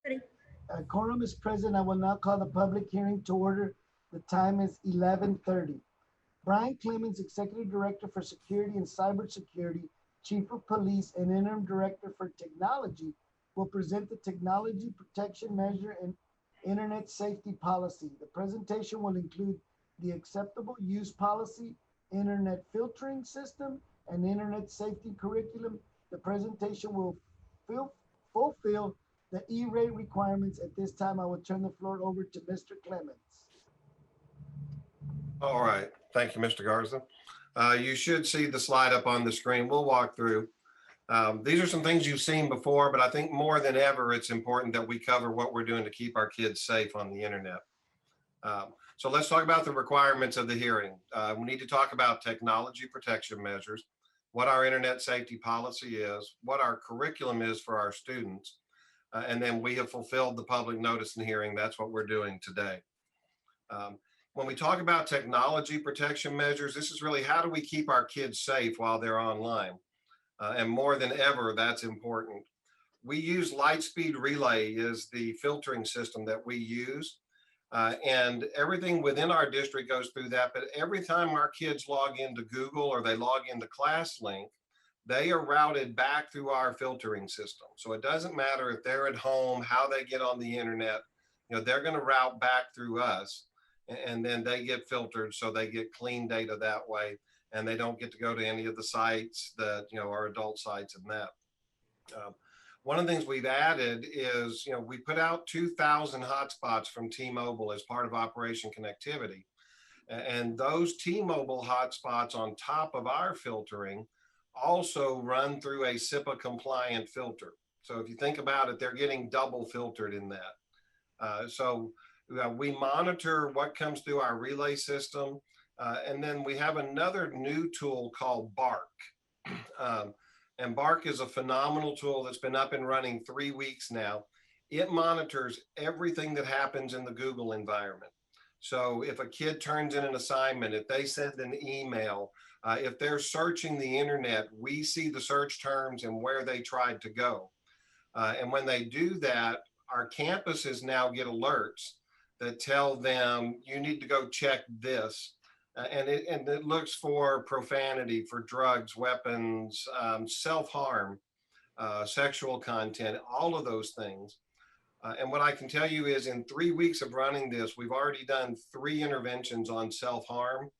Ready. Quorum is present. I will now call the public hearing to order. The time is 11:30. Brian Clemens, Executive Director for Security and Cybersecurity, Chief of Police, and Interim Director for Technology, will present the Technology Protection Measure and Internet Safety Policy. The presentation will include the Acceptable Use Policy, Internet Filtering System, and Internet Safety Curriculum. The presentation will fulfill the E-rate requirements. At this time, I will turn the floor over to Mr. Clemens. All right. Thank you, Mr. Garza. You should see the slide up on the screen. We'll walk through. These are some things you've seen before, but I think more than ever, it's important that we cover what we're doing to keep our kids safe on the internet. So let's talk about the requirements of the hearing. We need to talk about technology protection measures, what our internet safety policy is, what our curriculum is for our students, and then we have fulfilled the public notice and hearing. That's what we're doing today. When we talk about technology protection measures, this is really how do we keep our kids safe while they're online? And more than ever, that's important. We use Lightspeed Relay is the filtering system that we use. And everything within our district goes through that. But every time our kids log into Google or they log into ClassLink, they are routed back through our filtering system. So it doesn't matter if they're at home, how they get on the internet, they're going to route back through us. And then they get filtered, so they get clean data that way, and they don't get to go to any of the sites that are adult sites and that. One of the things we've added is we put out 2,000 hotspots from T-Mobile as part of Operation Connectivity, and those T-Mobile hotspots on top of our filtering also run through a SIPA compliant filter. So if you think about it, they're getting double filtered in that. We monitor what comes through our relay system, and then we have another new tool called Bark. And Bark is a phenomenal tool that's been up and running 3 weeks now. It monitors everything that happens in the Google environment. So if a kid turns in an assignment, if they send an email, if they're searching the internet, we see the search terms and where they tried to go. And when they do that, our campuses now get alerts that tell them you need to go check this. And it looks for profanity, for drugs, weapons, self-harm, sexual content, all of those things. And what I can tell you is in 3 weeks of running this, we've already done 3 interventions on self-harm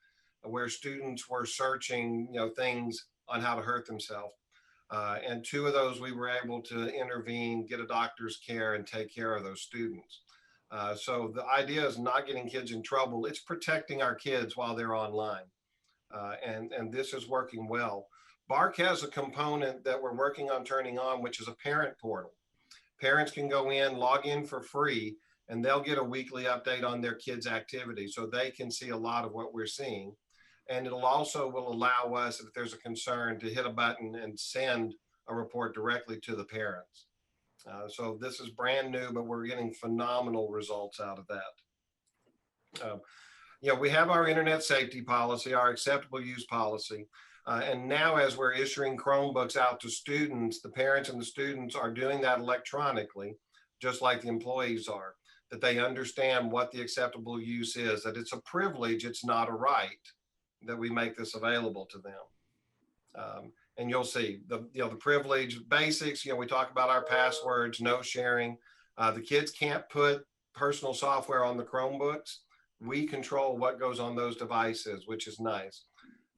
where students were searching things on how to hurt themselves. And 2 of those we were able to intervene, get a doctor's care, and take care of those students. So the idea is not getting kids in trouble. It's protecting our kids while they're online. And this is working well. Bark has a component that we're working on turning on, which is a parent portal. Parents can go in, log in for free, and they'll get a weekly update on their kids' activity. So they can see a lot of what we're seeing. And it'll also will allow us, if there's a concern, to hit a button and send a report directly to the parents. So this is brand new, but we're getting phenomenal results out of that. We have our internet safety policy, our acceptable use policy. And now as we're issuing Chromebooks out to students, the parents and the students are doing that electronically, just like the employees are, that they understand what the acceptable use is, that it's a privilege, it's not a right, that we make this available to them. And you'll see the privilege basics. We talk about our passwords, no sharing. The kids can't put personal software on the Chromebooks. We control what goes on those devices, which is nice.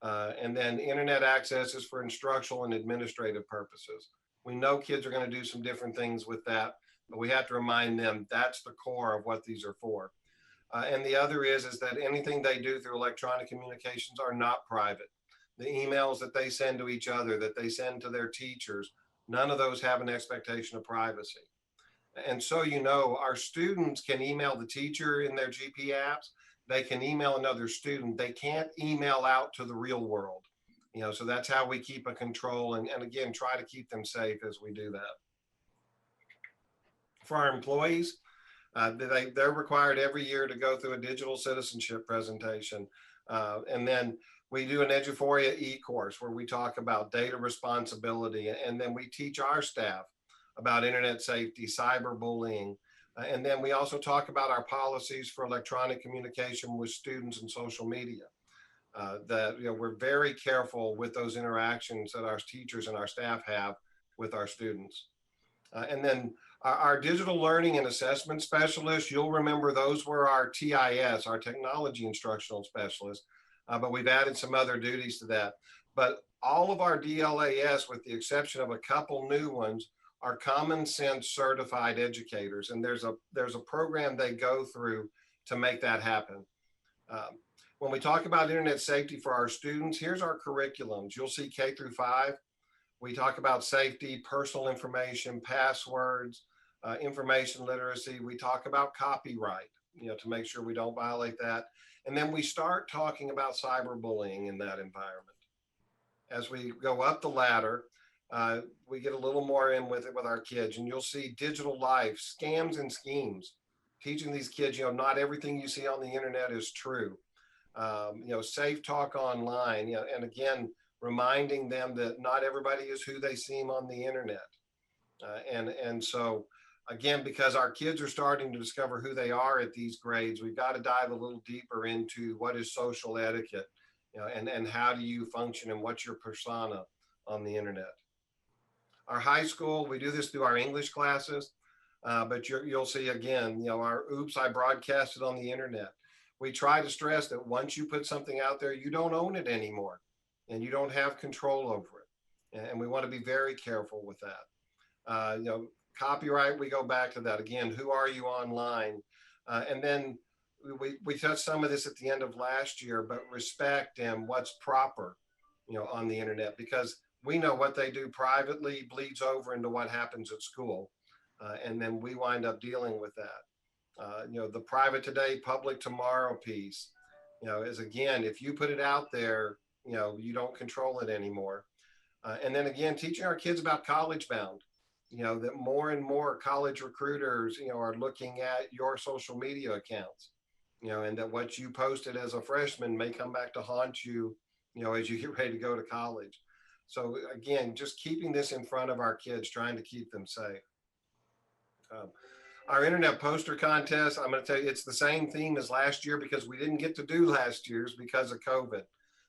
And then internet access is for instructional and administrative purposes. We know kids are going to do some different things with that, but we have to remind them that's the core of what these are for. And the other is that anything they do through electronic communications are not private. The emails that they send to each other, that they send to their teachers, none of those have an expectation of privacy. And so, our students can email the teacher in their GP apps. They can email another student. They can't email out to the real world. So that's how we keep a control and again, try to keep them safe as we do that. For our employees, they're required every year to go through a digital citizenship presentation. And then we do an Eduphoria e-course where we talk about data responsibility, and then we teach our staff about internet safety, cyberbullying. And then we also talk about our policies for electronic communication with students and social media. That we're very careful with those interactions that our teachers and our staff have with our students. And then our digital learning and assessment specialists, you'll remember those were our TIS, our technology instructional specialists, but we've added some other duties to that. But all of our DLAS, with the exception of a couple new ones, are common sense certified educators. And there's a program they go through to make that happen. When we talk about internet safety for our students, here's our curriculums. You'll see K through 5. We talk about safety, personal information, passwords, information literacy. We talk about copyright, to make sure we don't violate that. And then we start talking about cyberbullying in that environment. As we go up the ladder, we get a little more in with it with our kids, and you'll see digital life, scams and schemes, teaching these kids, not everything you see on the internet is true. Safe talk online, and again, reminding them that not everybody is who they seem on the internet. And so, again, because our kids are starting to discover who they are at these grades, we've got to dive a little deeper into what is social etiquette, and how do you function and what's your persona on the internet. Our high school, we do this through our English classes, but you'll see again, our oops, I broadcasted on the internet. We try to stress that once you put something out there, you don't own it anymore and you don't have control over it. And we want to be very careful with that. Copyright, we go back to that again. Who are you online? And then we touched some of this at the end of last year, but respect and what's proper, on the internet, because we know what they do privately bleeds over into what happens at school. And then we wind up dealing with that. The private today, public tomorrow piece, is again, if you put it out there, you don't control it anymore. And then again, teaching our kids about college bound, that more and more college recruiters, are looking at your social media accounts, and that what you posted as a freshman may come back to haunt you, as you get ready to go to college. So again, just keeping this in front of our kids, trying to keep them safe. Our internet poster contest, I'm going to tell you, it's the same theme as last year because we didn't get to do last year's because of COVID.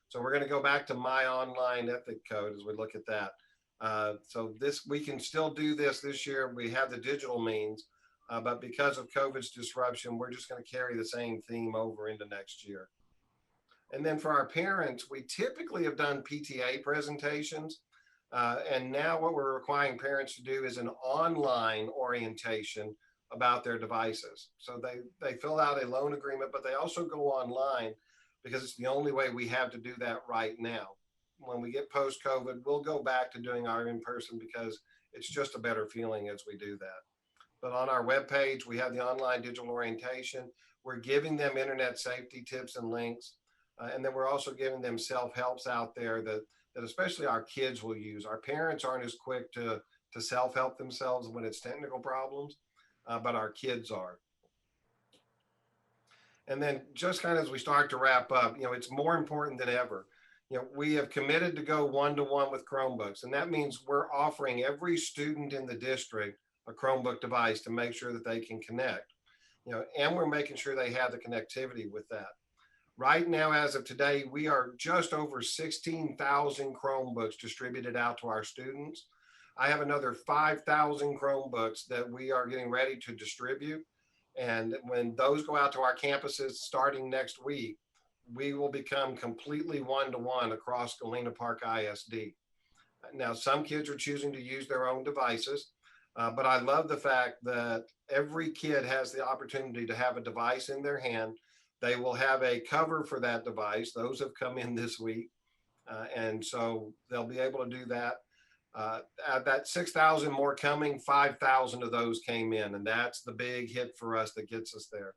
So we're going to go back to my online ethic code as we look at that. So we can still do this year. We have the digital means, but because of COVID's disruption, we're just going to carry the same theme over into next year. And then for our parents, we typically have done PTA presentations. And now what we're requiring parents to do is an online orientation about their devices. So they fill out a loan agreement, but they also go online because it's the only way we have to do that right now. When we get post-COVID, we'll go back to doing our in-person because it's just a better feeling as we do that. But on our webpage, we have the online digital orientation. We're giving them internet safety tips and links. And then we're also giving them self-helps out there that especially our kids will use. Our parents aren't as quick to self-help themselves when it's technical problems, but our kids are. And then just kind of as we start to wrap up, it's more important than ever. We have committed to go one-to-one with Chromebooks, and that means we're offering every student in the district a Chromebook device to make sure that they can connect, and we're making sure they have the connectivity with that. Right now, as of today, we are just over 16,000 Chromebooks distributed out to our students. I have another 5,000 Chromebooks that we are getting ready to distribute. And when those go out to our campuses starting next week, we will become completely one-to-one across Galena Park I.S.D. Now, some kids are choosing to use their own devices, but I love the fact that every kid has the opportunity to have a device in their hand. They will have a cover for that device. Those have come in this week. And so they'll be able to do that. That 6,000 more coming, 5,000 of those came in. And that's the big hit for us that gets us there.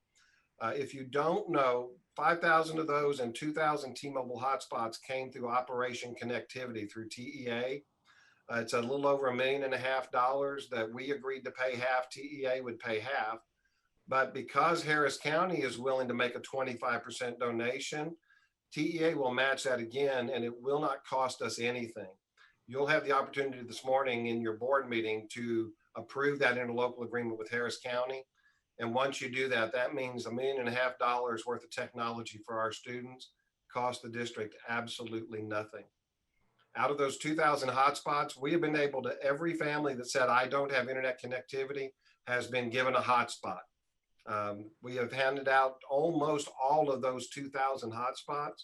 If you don't know, 5,000 of those and 2,000 T-Mobile hotspots came through Operation Connectivity through TEA. It's a little over $1.5 million that we agreed to pay half. TEA would pay half. But because Harris County is willing to make a 25% donation, TEA will match that again, and it will not cost us anything. You'll have the opportunity this morning in your board meeting to approve that interlocal agreement with Harris County. And once you do that, that means $1.5 million worth of technology for our students, cost the district absolutely nothing. Out of those 2,000 hotspots, we have been able to, every family that said, I don't have internet connectivity, has been given a hotspot. We have handed out almost all of those 2,000 hotspots.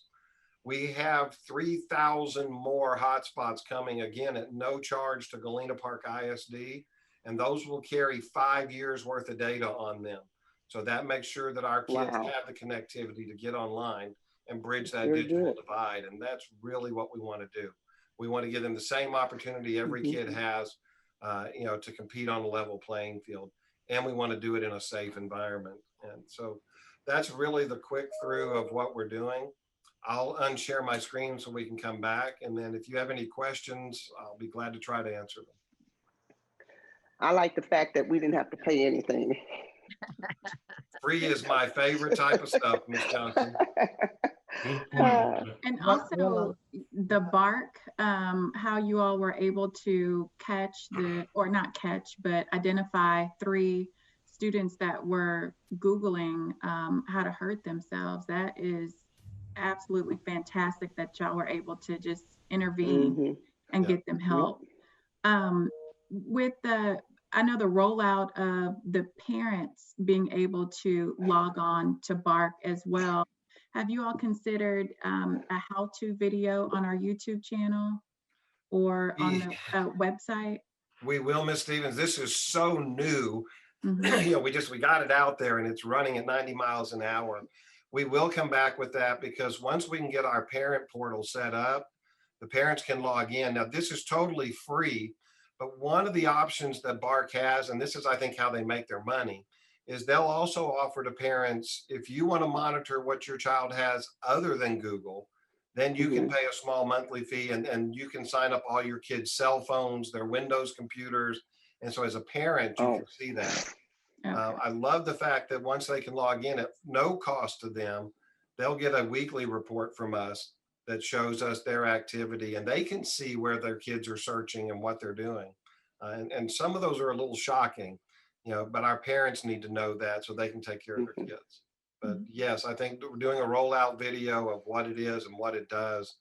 We have 3,000 more hotspots coming, again at no charge to Galena Park I.S.D. And those will carry 5 years worth of data on them. So that makes sure that our kids have the connectivity to get online and bridge that digital divide. And that's really what we want to do. We want to give them the same opportunity every kid has, to compete on a level playing field. And we want to do it in a safe environment. And so that's really the quick through of what we're doing. I'll unshare my screen so we can come back. And then if you have any questions, I'll be glad to try to answer them. I like the fact that we didn't have to pay anything. Free is my favorite type of stuff, Ms. Johnson. And also the bark, how you all were able to catch but identify 3 students that were Googling how to hurt themselves. That is absolutely fantastic that y'all were able to just intervene and get them help. With I know the rollout of the parents being able to log on to Bark as well. Have you all considered a how-to video on our YouTube channel or on the website? We will, Ms. Stevens. This is so new. We got it out there and it's running at 90 miles an hour. We will come back with that because once we can get our parent portal set up, the parents can log in. Now, this is totally free, but one of the options that Bark has, and this is, I think, how they make their money, is they'll also offer to parents, if you want to monitor what your child has other than Google, then you can pay a small monthly fee and you can sign up all your kids' cell phones, their Windows computers. And so as a parent, you can see that. I love the fact that once they can log in at no cost to them, they'll get a weekly report from us that shows us their activity and they can see where their kids are searching and what they're doing. And some of those are a little shocking, but our parents need to know that so they can take care of their kids. But yes, I think doing a rollout video of what it is and what it does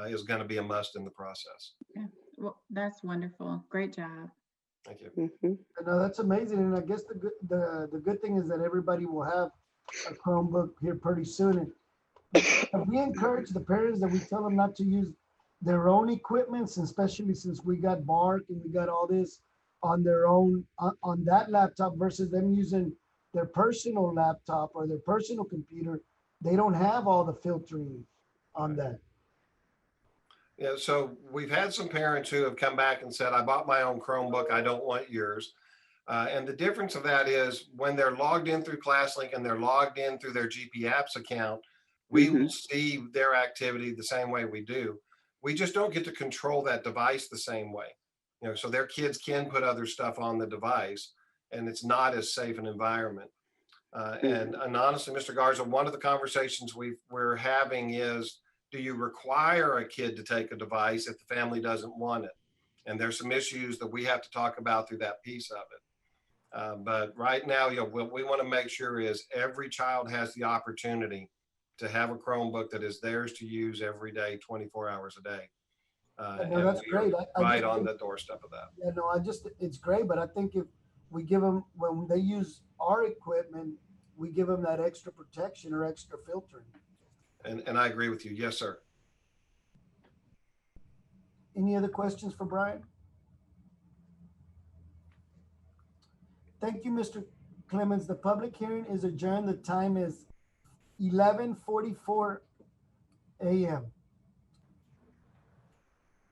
is going to be a must in the process. Yeah, well, that's wonderful. Great job. Thank you. No, that's amazing. And I guess the good thing is that everybody will have a Chromebook here pretty soon. And we encourage the parents that we tell them not to use their own equipment, especially since we got Bark and we got all this on their own, on that laptop versus them using their personal laptop or their personal computer. They don't have all the filtering on that. Yeah, so we've had some parents who have come back and said, I bought my own Chromebook, I don't want yours. And the difference of that is when they're logged in through ClassLink and they're logged in through their GPIPS account, we will see their activity the same way we do. We just don't get to control that device the same way. So their kids can put other stuff on the device and it's not as safe an environment. And honestly, Mr. Garza, one of the conversations we're having is, do you require a kid to take a device if the family doesn't want it? And there's some issues that we have to talk about through that piece of it. But right now, what we want to make sure is every child has the opportunity to have a Chromebook that is theirs to use every day, 24 hours a day. No, that's great. Right on the doorstep of that. Yeah, no, it's great. But I think if we give them, when they use our equipment, we give them that extra protection or extra filtering. And I agree with you. Yes, sir. Any other questions for Brian? Thank you, Mr. Clemens. The public hearing is adjourned. The time is 11:44 a.m.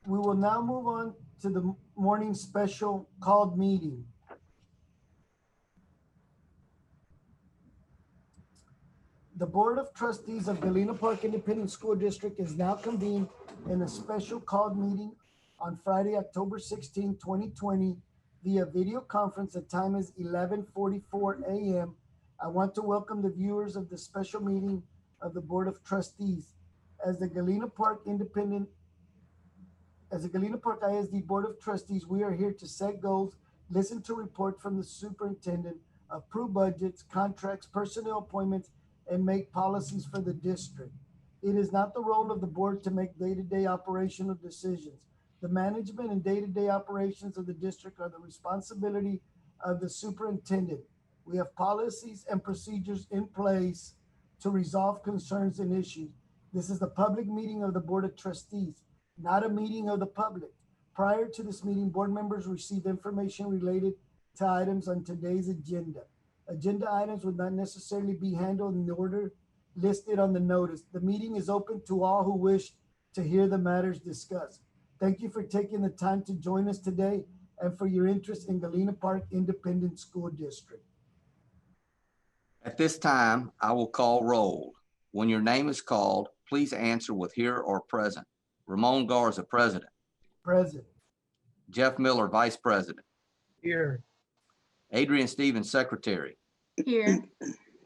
We will now move on to the morning special called meeting. The Board of Trustees of Galena Park Independent School District is now convened in a special called meeting on Friday, October 16, 2020, via video conference. The time is 11:44 a.m. I want to welcome the viewers of the special meeting of the Board of Trustees. As the Galena Park I.S.D. Board of Trustees, we are here to set goals listen to report from the superintendent, approve budgets, contracts, personnel appointments, and make policies for the district. It is not the role of the board to make day-to-day operational decisions. The management and day-to-day operations of the district are the responsibility of the superintendent. We have policies and procedures in place to resolve concerns and issues. This is the public meeting of the Board of Trustees, not a meeting of the public. Prior to this meeting, board members received information related to items on today's agenda. Agenda items would not necessarily be handled in the order listed on the notice. The meeting is open to all who wish to hear the matters discussed. Thank you for taking the time to join us today and for your interest in Galena Park Independent School District. At this time, I will call roll. When your name is called, please answer with here or present. Ramon Garza, President. Present. Jeff Miller, Vice President. Here. Adrian Stevens, Secretary. Here.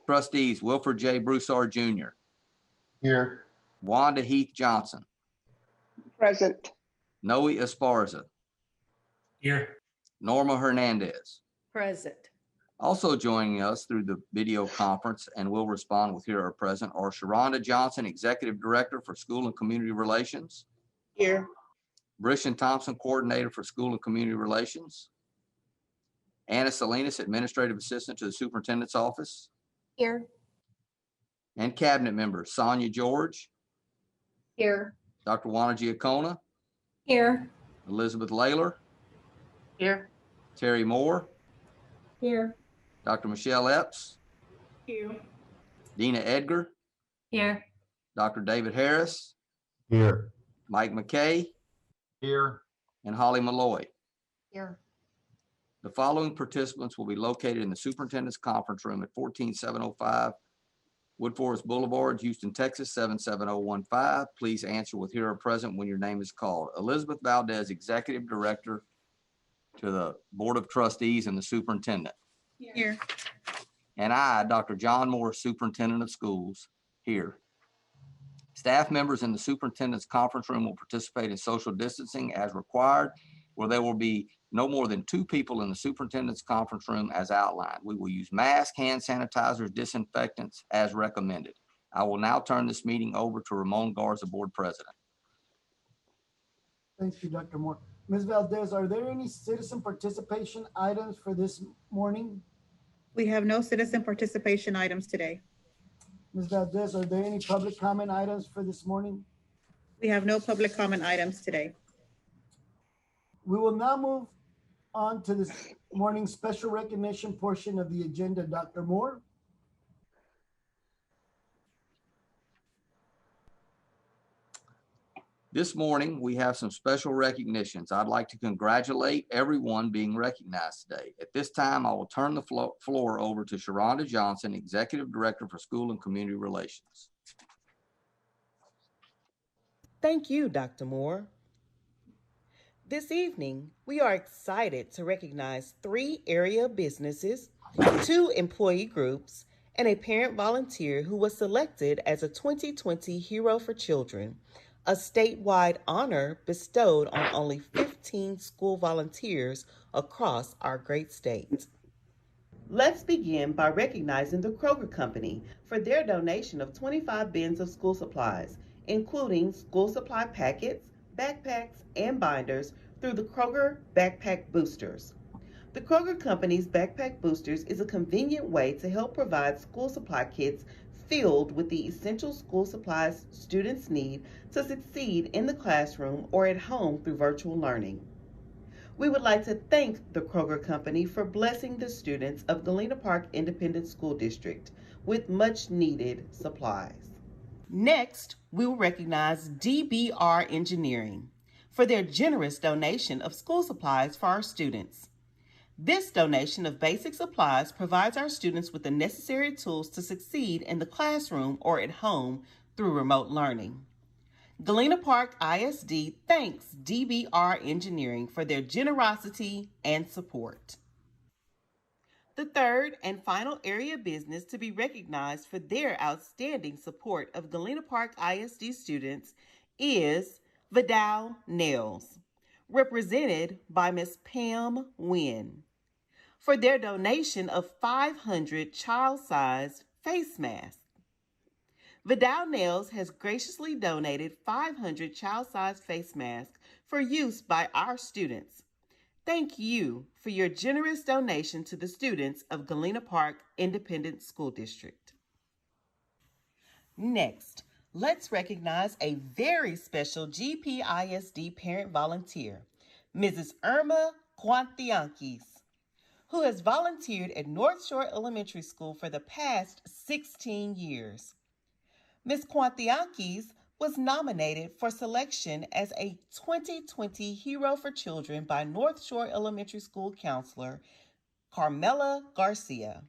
Trustees, Wilford J. Broussard Jr. Here. Wanda Heath Johnson. Present. Noe Esparza. Here. Norma Hernandez. Present. Also joining us through the video conference and will respond with here or present are Sharonda Johnson, Executive Director for School and Community Relations. Here. Brishan Thompson, Coordinator for School and Community Relations. Anna Salinas, Administrative Assistant to the Superintendent's Office. Here. And Cabinet members, Sonia George, Here. Dr. Juana Giacona, Here. Elizabeth Layler, Here. Terry Moore, Here. Dr. Michelle Epps, Here. Dina Edgar, Here. Dr. David Harris, Here. Mike McKay, Here. and Holly Malloy. Here. The following participants will be located in the Superintendent's Conference Room at 14705 Wood Forest Boulevard, Houston, Texas, 77015. Please answer with here or present when your name is called. Elizabeth Valdez, Executive Director to the Board of Trustees and the Superintendent. Here. And I, Dr. John Moore, Superintendent of Schools, here. Staff members in the Superintendent's Conference Room will participate in social distancing as required, where there will be no more than 2 people in the Superintendent's Conference Room as outlined. We will use masks, hand sanitizers, disinfectants as recommended. I will now turn this meeting over to Ramon Garza, Board President. Thank you, Dr. Moore. Ms. Valdez, are there any citizen participation items for this morning? We have no citizen participation items today. Ms. Valdez, are there any public comment items for this morning? We have no public comment items today. We will now move on to this morning's special recognition portion of the agenda. Dr. Moore? This morning, we have some special recognitions. I'd like to congratulate everyone being recognized today. At this time, I will turn the floor over to Sharonda Johnson, Executive Director for School and Community Relations. Thank you, Dr. Moore. This evening, we are excited to recognize 3 area businesses, 2 employee groups, and a parent volunteer who was selected as a 2020 Hero for Children, a statewide honor bestowed on only 15 school volunteers across our great state. Let's begin by recognizing the Kroger Company for their donation of 25 bins of school supplies, including school supply packets, backpacks, and binders through the Kroger Backpack Boosters. The Kroger Company's Backpack Boosters is a convenient way to help provide school supply kits filled with the essential school supplies students need to succeed in the classroom or at home through virtual learning. We would like to thank the Kroger Company for blessing the students of Galena Park Independent School District with much needed supplies. Next, we will recognize DBR Engineering for their generous donation of school supplies for our students. This donation of basic supplies provides our students with the necessary tools to succeed in the classroom or at home through remote learning. Galena Park I.S.D. thanks DBR Engineering for their generosity and support. The third and final area business to be recognized for their outstanding support of Galena Park I.S.D. students is Vidal Nails, represented by Ms. Pam Wynn. for their donation of 500 child-sized face masks. Vidal Nails has graciously donated 500 child-sized face masks for use by our students. Thank you for your generous donation to the students of Galena Park Independent School District. Next, let's recognize a very special GPISD parent volunteer, Mrs. Irma Quantianquis, who has volunteered at North Shore Elementary School for the past 16 years. Ms. Quantianquis was nominated for selection as a 2020 Hero for Children by North Shore Elementary School counselor Carmela Garcia.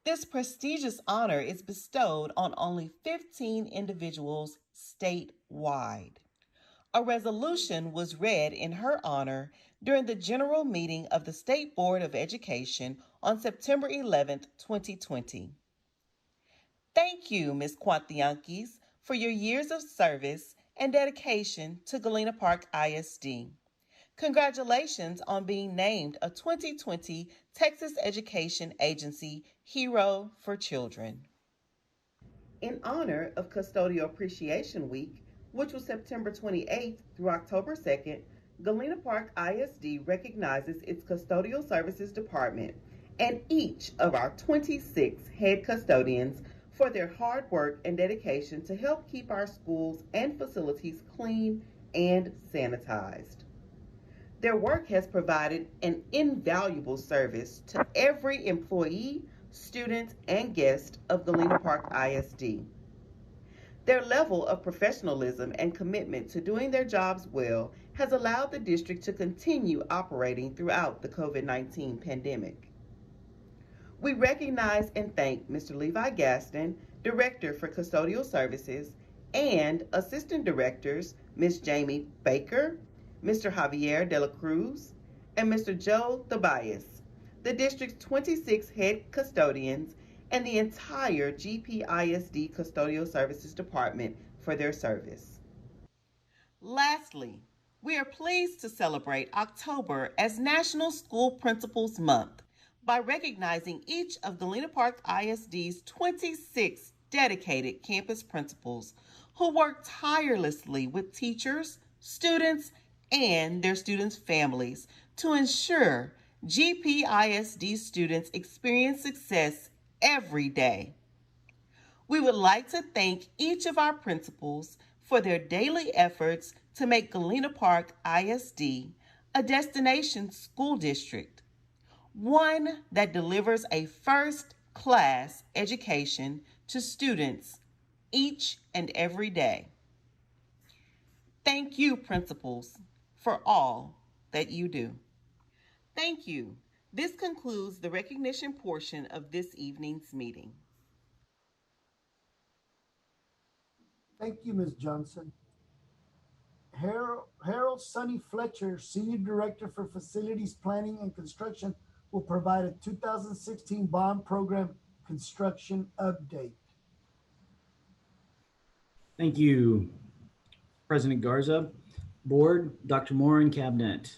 This prestigious honor is bestowed on only 15 individuals statewide. A resolution was read in her honor during the general meeting of the State Board of Education on September 11, 2020. Thank you, Ms. Quantianquis, for your years of service and dedication to Galena Park I.S.D. Congratulations on being named a 2020 Texas Education Agency Hero for Children. In honor of Custodial Appreciation Week, which was September 28th through October 2nd, Galena Park I.S.D. recognizes its Custodial Services Department and each of our 26 head custodians for their hard work and dedication to help keep our schools and facilities clean and sanitized. Their work has provided an invaluable service to every employee, student, and guest of Galena Park I.S.D. Their level of professionalism and commitment to doing their jobs well has allowed the district to continue operating throughout the COVID-19 pandemic. We recognize and thank Mr. Levi Gaston, Director for Custodial Services, and Assistant Directors, Ms. Jamie Baker, Mr. Javier de la Cruz, and Mr. Joe Tobias, the district's 26 head custodians, and the entire GPISD Custodial Services Department for their service. Lastly, we are pleased to celebrate October as National School Principals Month by recognizing each of Galena Park ISD's 26 dedicated campus principals who work tirelessly with teachers, students, and their students' families to ensure GPISD students experience success every day. We would like to thank each of our principals for their daily efforts to make Galena Park ISD a destination school district, one that delivers a first-class education to students each and every day. Thank you, principals, for all that you do. Thank you. This concludes the recognition portion of this evening's meeting. Thank you, Ms. Johnson. Harold Sonny Fletcher, Senior Director for Facilities Planning and Construction, will provide a 2016 bond program construction update. Thank you, President Garza, Board, Dr. Moore, and Cabinet.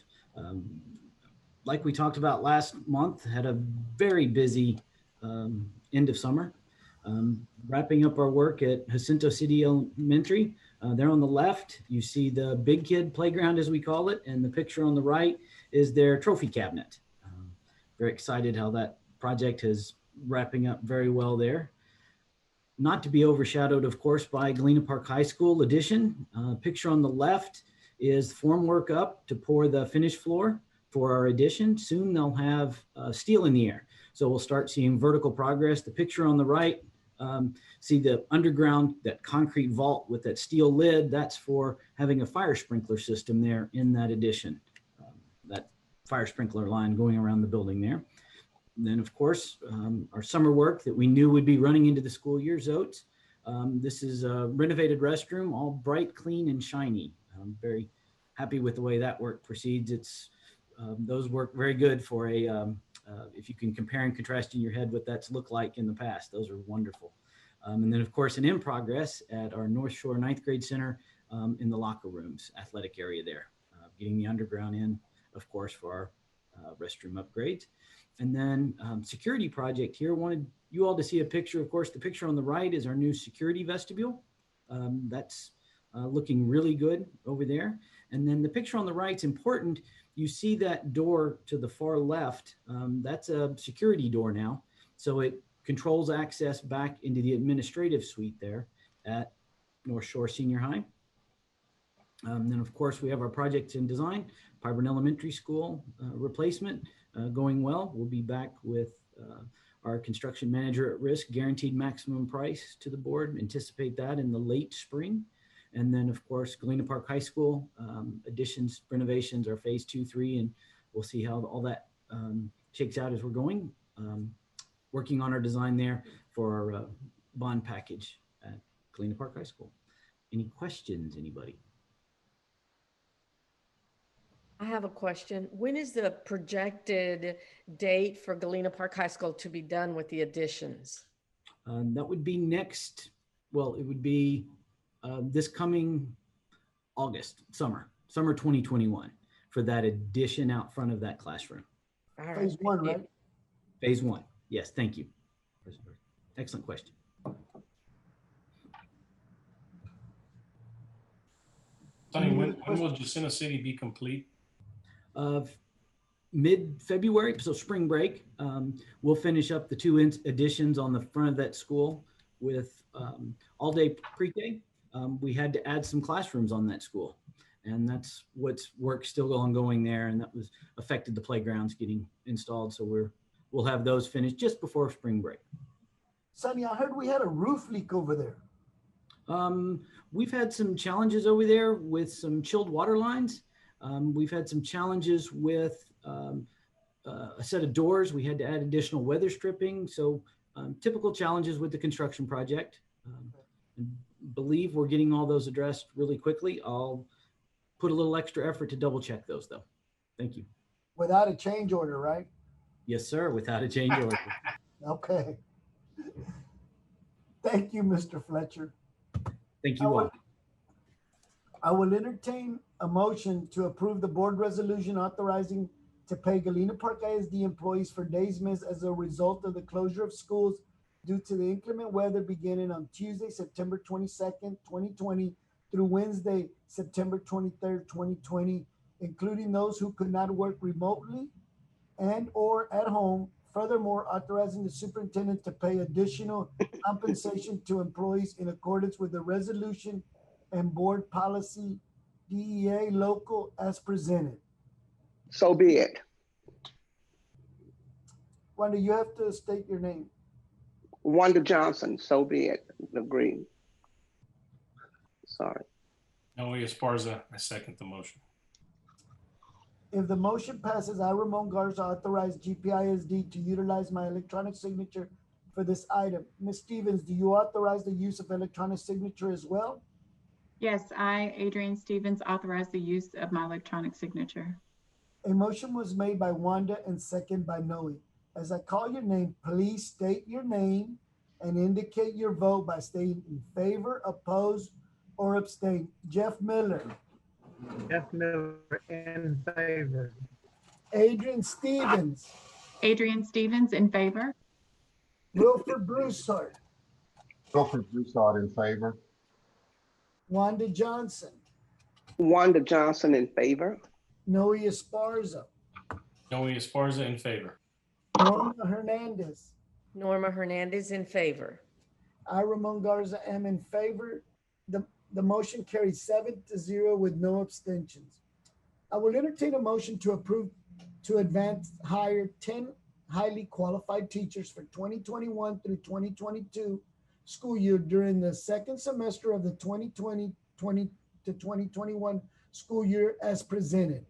Like we talked about last month, had a very busy end of summer. Wrapping up our work at Jacinto City Elementary. There on the left, you see the big kid playground, as we call it, and the picture on the right is their trophy cabinet. Very excited how that project is wrapping up very well there. Not to be overshadowed, of course, by Galena Park High School addition. Picture on the left is form work up to pour the finished floor for our addition. Soon they'll have steel in the air. So we'll start seeing vertical progress. The picture on the right, see the underground, that concrete vault with that steel lid, that's for having a fire sprinkler system there in that addition. That fire sprinkler line going around the building there. And then, of course, our summer work that we knew would be running into the school year, Zotes. This is a renovated restroom, all bright, clean, and shiny. I'm very happy with the way that work proceeds. It's those work very good for a, if you can compare and contrast in your head what that's looked like in the past, those are wonderful. And then, of course, an in progress at our North Shore 9th grade center in the locker rooms, athletic area there, getting the underground in, of course, for our restroom upgrades. And then security project here, wanted you all to see a picture. Of course, the picture on the right is our new security vestibule. That's looking really good over there. And then the picture on the right is important. You see that door to the far left. That's a security door now. So it controls access back into the administrative suite there at North Shore Senior High. Then of course we have our projects in design, Pyburn Elementary School replacement going well. We'll be back with our construction manager at risk, guaranteed maximum price to the board, anticipate that in the late spring. And then of course, Galena Park High School additions, renovations are phase 2, 3, and we'll see how all that shakes out as we're going. Working on our design there for our bond package at Galena Park High School. Any questions, anybody? I have a question. When is the projected date for Galena Park High School to be done with the additions? That would be next, well, it would be this coming August, summer 2021 for that addition out front of that classroom. All right. Phase 1, right? Phase 1. Yes, thank you. Excellent question. Sonny, when will Jacinto City be complete? Mid-February, so spring break. We'll finish up the 2 additions on the front of that school with all-day pre-K. We had to add some classrooms on that school, and that's what's work still ongoing there, and that was affected the playgrounds getting installed. So we'll have those finished just before spring break. Sonny, I heard we had a roof leak over there. We've had some challenges over there with some chilled water lines. We've had some challenges with a set of doors. We had to add additional weather stripping. So typical challenges with the construction project. Believe we're getting all those addressed really quickly. I'll put a little extra effort to double check those though. Thank you. Without a change order, right? Yes, sir. Without a change order. Okay. Thank you, Mr. Fletcher. Thank you all. I will entertain a motion to approve the board resolution authorizing to pay Galena Park I.S.D. employees for days missed as a result of the closure of schools due to the inclement weather beginning on Tuesday, September 22nd, 2020 through Wednesday, September 23rd, 2020, including those who could not work remotely and or at home. Furthermore, authorizing the superintendent to pay additional compensation to employees in accordance with the resolution and board policy DEA local as presented. So be it. Wanda, you have to state your name. Wanda Johnson, so be it. Agreed. Sorry. Noe Esparza, I second the motion. If the motion passes, I, Ramon Garza, authorize GPISD to utilize my electronic signature for this item. Ms. Stevens, do you authorize the use of electronic signature as well? Yes, I, Adrienne Stevens, authorize the use of my electronic signature. A motion was made by Wanda and second by Noe. As I call your name, please state your name and indicate your vote by stating in favor, oppose, or abstain. Jeff Miller. Jeff Miller, in favor. Adrienne Stevens. Adrienne Stevens, in favor. Wilford Broussard. Wilford Broussard, in favor. Wanda Johnson. Wanda Johnson, in favor. Noe Esparza. Noe Esparza, in favor. Norma Hernandez. Norma Hernandez, in favor. I, Ramon Garza, am in favor. The motion carries 7-0 with no abstentions. I will entertain a motion to approve to advance hire 10 highly qualified teachers for 2021 through 2022 school year during the second semester of the 2020 to 2021 school year as presented.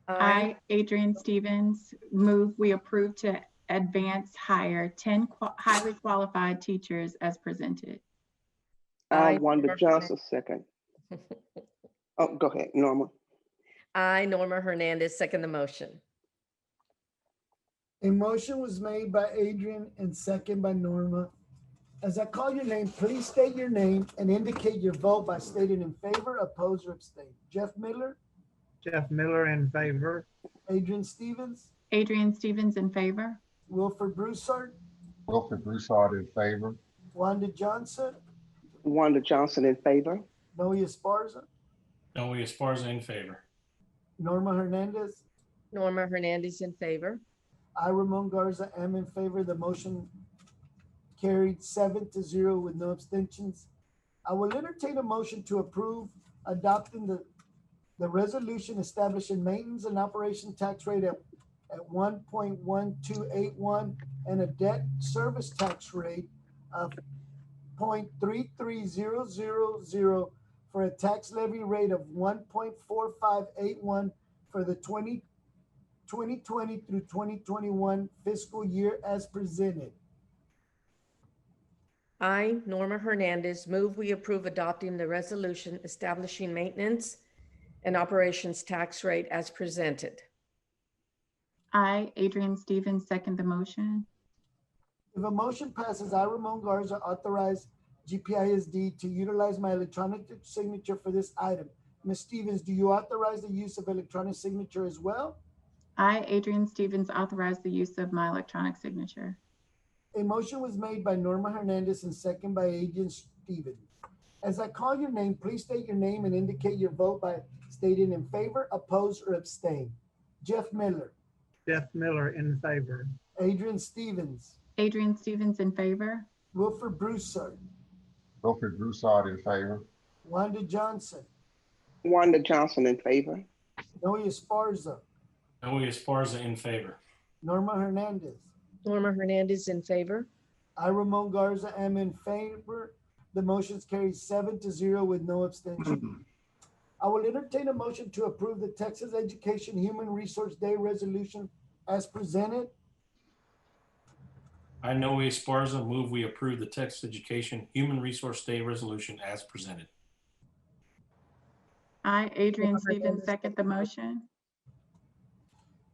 I, Adrienne Stevens, move we approve to advance hire 10 highly qualified teachers as presented. Wanda Johnson, second. Oh, go ahead, Norma. I, Norma Hernandez, second the motion. A motion was made by Adrienne and second by Norma. As I call your name, please state your name and indicate your vote by stating in favor, oppose, or abstain. Jeff Miller. Jeff Miller, in favor. Adrienne Stevens. Adrian Stevens in favor. Wilford Broussard, Wilfred Broussard in favor. Wanda Johnson, Wanda Johnson in favor. Noe Esparza, Noe Esparza in favor. Norma Hernandez, Norma Hernandez in favor. I, Ramon Garza, am in favor. The motion carried 7-0 with no abstentions. I will entertain a motion to approve adopting the resolution establishing maintenance and operation tax rate at 1.1281 and a debt service tax rate of 0.33000 for a tax levy rate of 1.4581 for the 2020 through 2021 fiscal year as presented. I, Norma Hernandez, move we approve adopting the resolution establishing maintenance and operations tax rate as presented. I, Adrian Stevens, second the motion. If a motion passes, I, Ramon Garza, authorize GPISD to utilize my electronic signature for this item. Ms. Stevens, do you authorize the use of electronic signature as well? I, Adrian Stevens, authorize the use of my electronic signature. A motion was made by Norma Hernandez and second by Adrian Stevens. As I call your name, please state your name and indicate your vote by stating in favor, oppose, or abstain. Jeff Miller. Jeff Miller in favor. Adrian Stevens. Adrian Stevens in favor. Wilford Broussard. Wilfred Broussard in favor. Wanda Johnson. Wanda Johnson in favor. Noe Esparza. Noe Esparza in favor. Norma Hernandez. Norma Hernandez in favor. I, Ramon Garza, am in favor. The motion's carried 7-0 with no abstention. I will entertain a motion to approve the Texas Education Human Resource Day resolution as presented. I, Noe Esparza, move we approve the Texas Education Human Resource Day resolution as presented. I, Adrian Stevens, second the motion.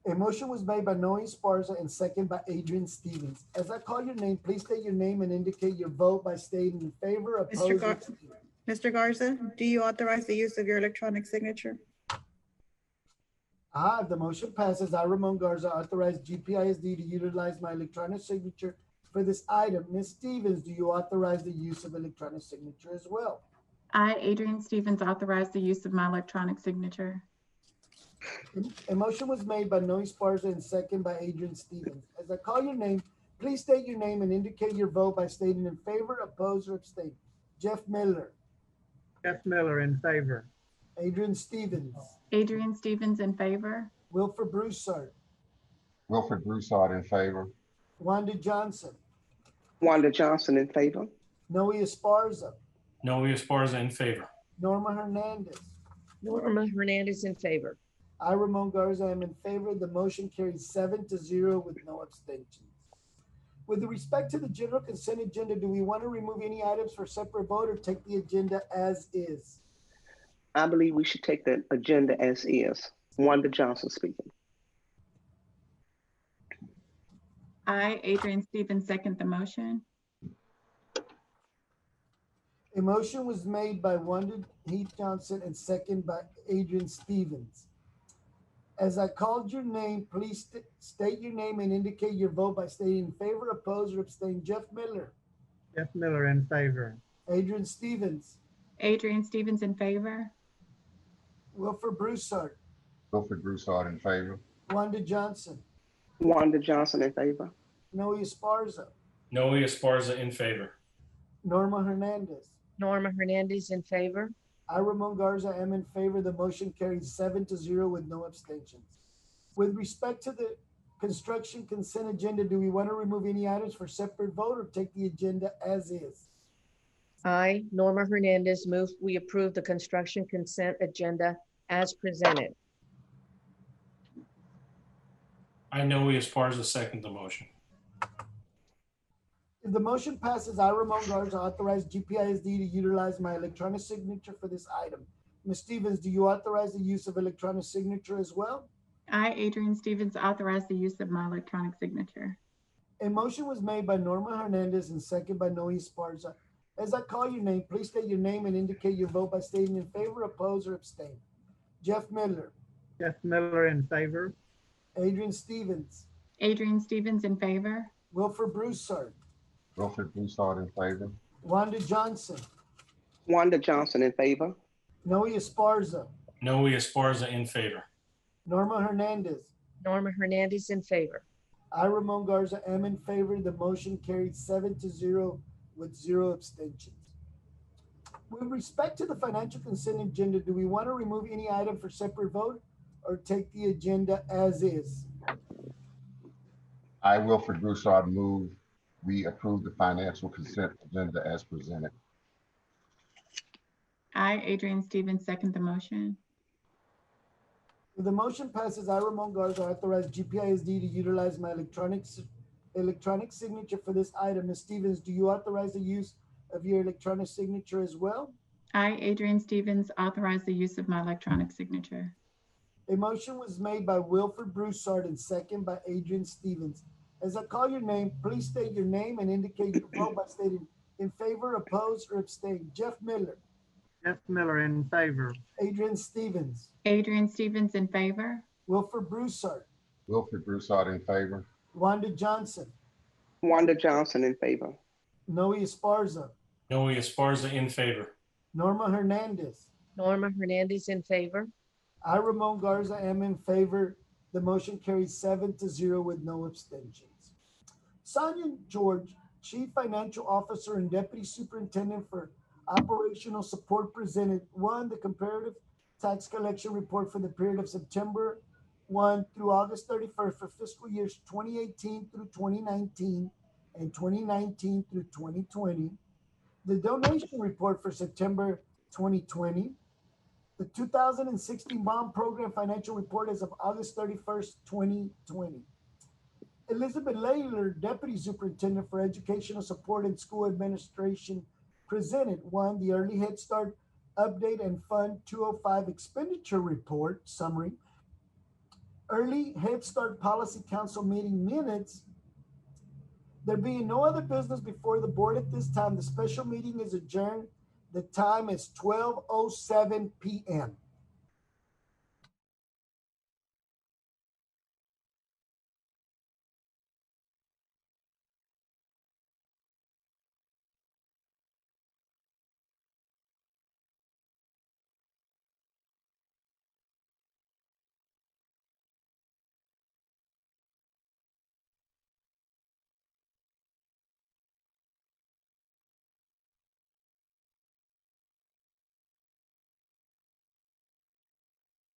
A motion was made by Noe Esparza and second by Adrian Stevens. As I call your name, please state your name and indicate your vote by stating in favor, opposed, or abstain. Mr. Garza, do you authorize the use of your electronic signature? If the motion passes, I, Ramon Garza, authorize GPISD to utilize my electronic signature for this item. Ms. Stevens, do you authorize the use of electronic signature as well? I, Adrian Stevens, authorize the use of my electronic signature. A motion was made by Noe Esparza and second by Adrian Stevens. As I call your name, please state your name and indicate your vote by stating in favor, oppose, or abstain. Jeff Miller. Jeff Miller in favor. Adrian Stevens. Adrian Stevens in favor. Wilford Broussard. Wilfred Broussard in favor. Wanda Johnson. Wanda Johnson in favor. Noe Esparza. Noe Esparza in favor. Norma Hernandez. Norma Hernandez in favor. I, Ramon Garza, am in favor. The motion carries 7-0 with no abstentions. With respect to the general consent agenda, do we want to remove any items for separate vote or take the agenda as is? I believe we should take the agenda as is. Wanda Johnson speaking. I, Adrian Stevens, second the motion. A motion was made by Wanda Heath Johnson and second by Adrian Stevens. As I called your name, please state your name and indicate your vote by stating in favor, oppose, or abstain. Jeff Miller. Jeff Miller in favor. Adrian Stevens. Adrian Stevens in favor. Wilford Broussard. Wilfred Broussard in favor. Wanda Johnson. Wanda Johnson in favor. Noe Esparza. Noe Esparza in favor. Norma Hernandez. Norma Hernandez in favor. I, Ramon Garza, am in favor. The motion carries 7-0 with no abstentions. With respect to the construction consent agenda, do we want to remove any items for separate vote or take the agenda as is? I, Norma Hernandez, move we approve the construction consent agenda as presented. I, Noe Esparza, second the motion. If the motion passes, I, Ramon Garza, authorize GPISD to utilize my electronic signature for this item. Ms. Stevens, do you authorize the use of electronic signature as well? I, Adrian Stevens, authorize the use of my electronic signature. A motion was made by Norma Hernandez and second by Noe Esparza. As I call your name, please state your name and indicate your vote by stating in favor, oppose, or abstain. Jeff Miller. Jeff Miller in favor. Adrian Stevens, Adrian Stevens in favor. Wilford Broussard, Wilfred Broussard in favor. Wanda Johnson, Wanda Johnson in favor. Noe Esparza, Noe Esparza in favor. Norma Hernandez, Norma Hernandez in favor. I, Ramon Garza, am in favor. The motion carried 7-0 with 0 abstentions. With respect to the financial consent agenda, do we want to remove any item for separate vote or take the agenda as is? I, Wilfred Broussard, move we approve the financial consent agenda as presented. I, Adrian Stevens, second the motion. If the motion passes, I, Ramon Garza, authorize GPISD to utilize my electronic signature for this item. Ms. Stevens, do you authorize the use of your electronic signature as well? I, Adrian Stevens, authorize the use of my electronic signature. A motion was made by Wilford Broussard and second by Adrian Stevens. As I call your name, please state your name and indicate your vote by stating in favor, oppose, or abstain. Jeff Miller, Jeff Miller in favor. Adrian Stevens, Adrian Stevens in favor. Wilford Broussard, Wilfred Broussard in favor. Wanda Johnson, Wanda Johnson in favor. Noe Esparza, Noe Esparza in favor. Norma Hernandez. Norma Hernandez in favor. I, Ramon Garza, am in favor. The motion carries 7-0 with no abstentions. Sonia George, Chief Financial Officer and Deputy Superintendent for Operational Support, presented 1, the comparative tax collection report for the period of September 1 through August 31st for fiscal years 2018 through 2019 and 2019 through 2020. The donation report for September 2020. The 2016 bond program financial report as of August 31st, 2020. Elizabeth Layler, Deputy Superintendent for Educational Support and School Administration, presented 1, the Early Head Start Update and Fund 205 Expenditure Report Summary, Early Head Start Policy Council meeting minutes. There being no other business before the board at this time, the special meeting is adjourned. The time is 12:07 p.m.